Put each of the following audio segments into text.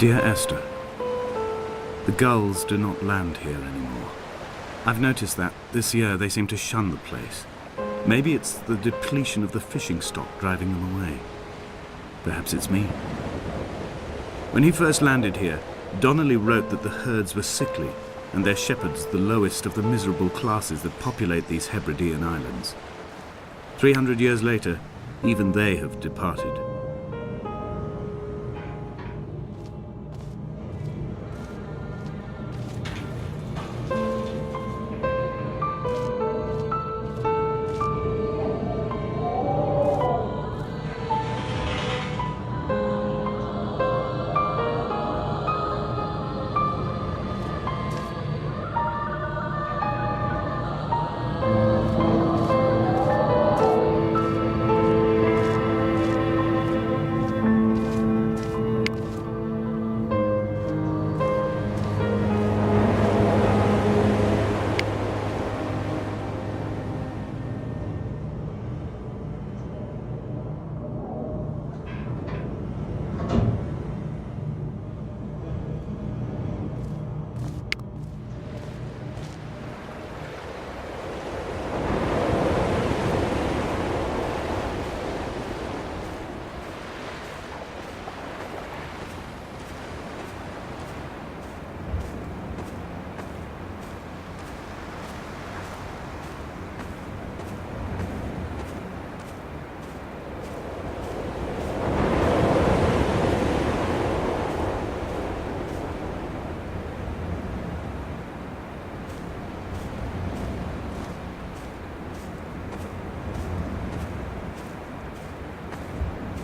Dear Esther, the gulls do not land here anymore. I've noticed that this year they seem to shun the place. Maybe it's the depletion of the fishing stock driving them away. Perhaps it's me. When he first landed here, Donnelly wrote that the herds were sickly and their shepherds the lowest of the miserable classes that populate these Hebridean islands. 300 years later, even they have departed.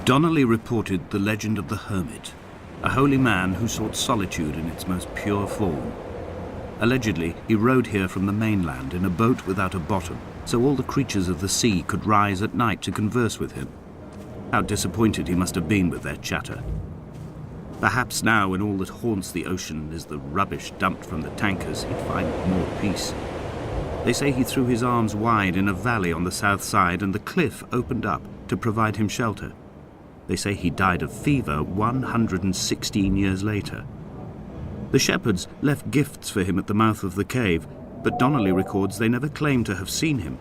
Donnelly reported the legend of the hermit, a holy man who sought solitude in its most pure form. Allegedly, he rode here from the mainland in a boat without a bottom, so all the creatures of the sea could rise at night to converse with him. How disappointed he must have been with their chatter. Perhaps now, when all that haunts the ocean is the rubbish dumped from the tankers, he'd find more peace. They say he threw his arms wide in a valley on the south side, and the cliff opened up to provide him shelter. They say he died of fever 116 years later. The shepherds left gifts for him at the mouth of the cave, but Donnelly records they never claimed to have seen him.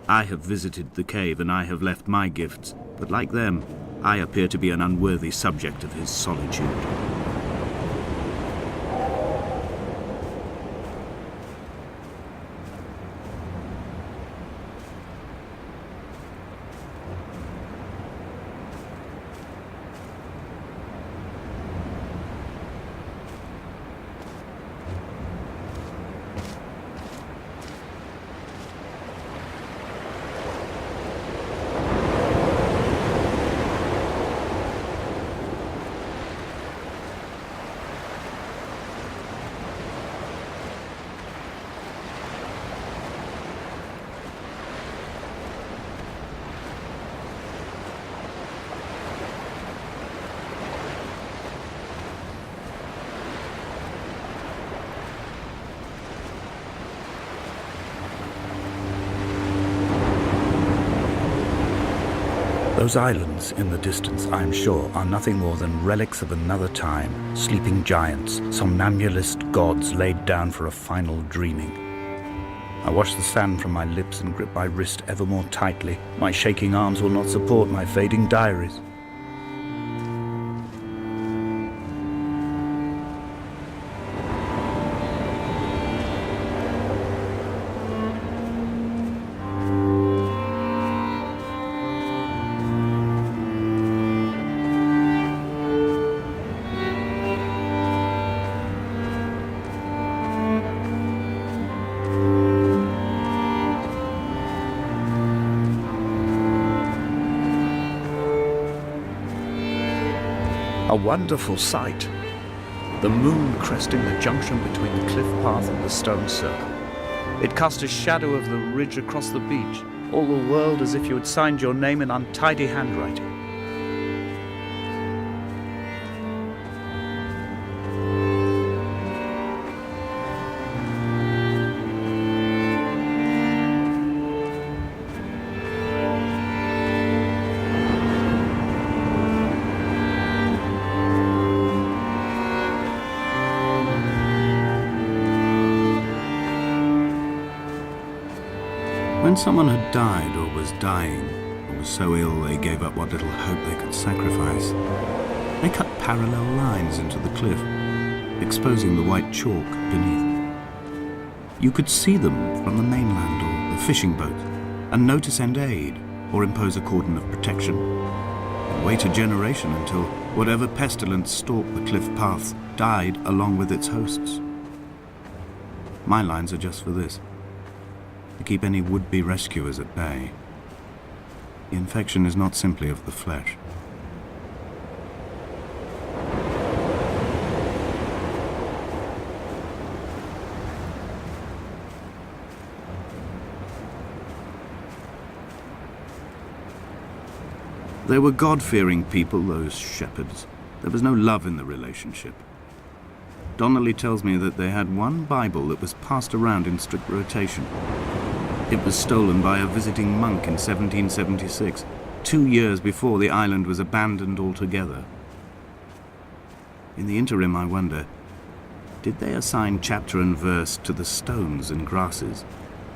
I have visited the cave and I have left my gifts, but like them, I appear to be an unworthy subject of his solitude. Those islands in the distance, I am sure, are nothing more than relics of another time, sleeping giants, somnambulist gods laid down for a final dreaming. I wash the sand from my lips and grip my wrist ever more tightly. My shaking arms will not support my fading diaries. A wonderful sight. The moon cresting the junction between the cliff path and the stone circle. It cast a shadow of the ridge across the beach, all the world as if you had signed your name in untidy handwriting. When someone had died or was dying, or was so ill they gave up what little hope they could sacrifice, they cut parallel lines into the cliff, exposing the white chalk beneath. You could see them from the mainland or the fishing boat, and know to send aid or impose a cordon of protection, and wait a generation until whatever pestilence stalked the cliff paths died along with its hosts. My lines are just for this, to keep any would-be rescuers at bay. The infection is not simply of the flesh. They were God-fearing people, those shepherds. There was no love in the relationship. Donnelly tells me that they had one Bible that was passed around in strict rotation. It was stolen by a visiting monk in 1776, 2 years before the island was abandoned altogether. In the interim, I wonder, did they assign chapter and verse to the stones and grasses,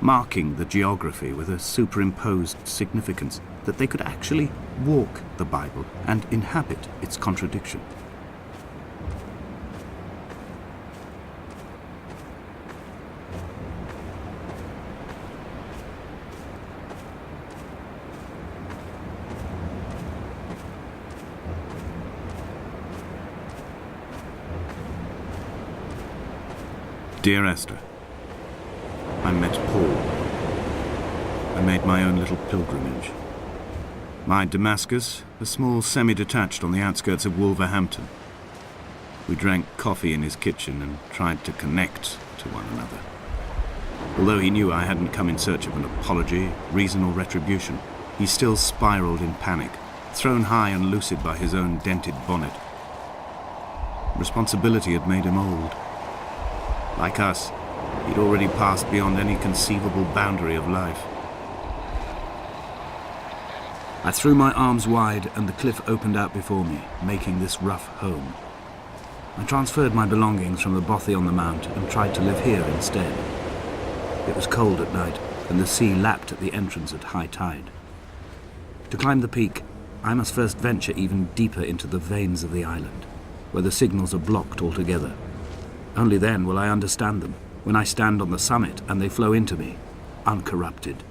marking the geography with a superimposed significance, that they could actually walk the Bible and inhabit its contradiction? Dear Esther, I met Paul. I made my own little pilgrimage. My Damascus, a small semi-detached on the outskirts of Wolverhampton. We drank coffee in his kitchen and tried to connect to one another. Although he knew I hadn't come in search of an apology, reason or retribution, he still spiraled in panic, thrown high and lucid by his own dented bonnet. Responsibility had made him old. Like us, he'd already passed beyond any conceivable boundary of life. I threw my arms wide and the cliff opened out before me, making this rough home. I transferred my belongings from the bothy on the mount and tried to live here instead. It was cold at night and the sea lapped at the entrance at high tide. To climb the peak, I must first venture even deeper into the veins of the island, where the signals are blocked altogether. Only then will I understand them, when I stand on the summit and they flow into me, uncorrupted.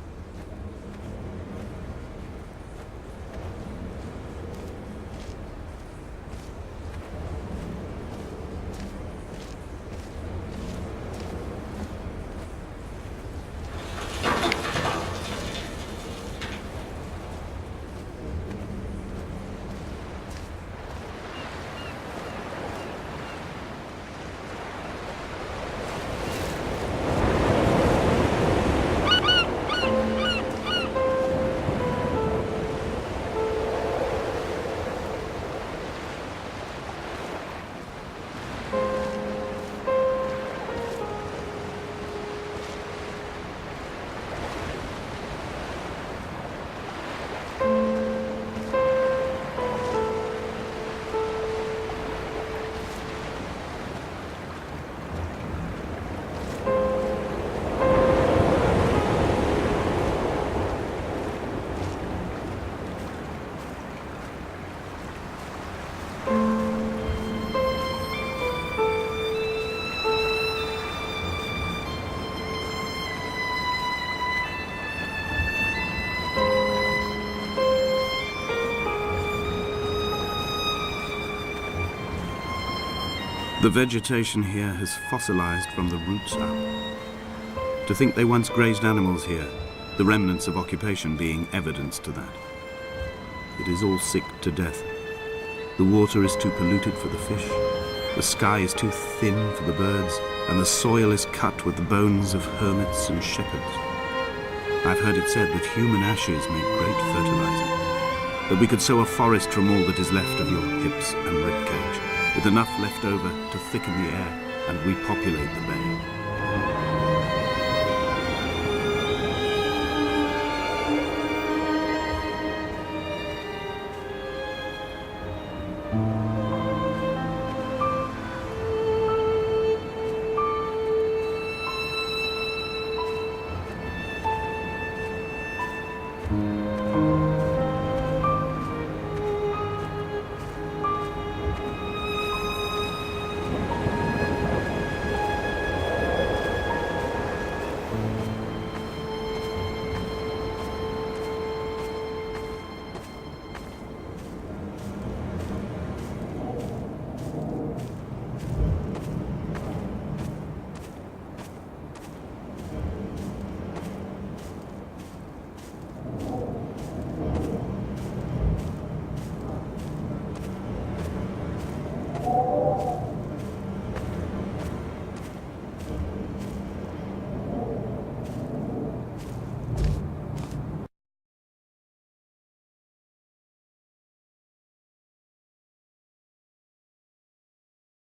The vegetation here has fossilized from the roots up. To think they once grazed animals here, the remnants of occupation being evidence to that. It is all sick to death. The water is too polluted for the fish, the sky is too thin for the birds, and the soil is cut with the bones of hermits and shepherds. I've heard it said that human ashes make great fertilizer, that we could sow a forest from all that is left of your hips and ribcage, with enough left over to thicken the air and repopulate the bay.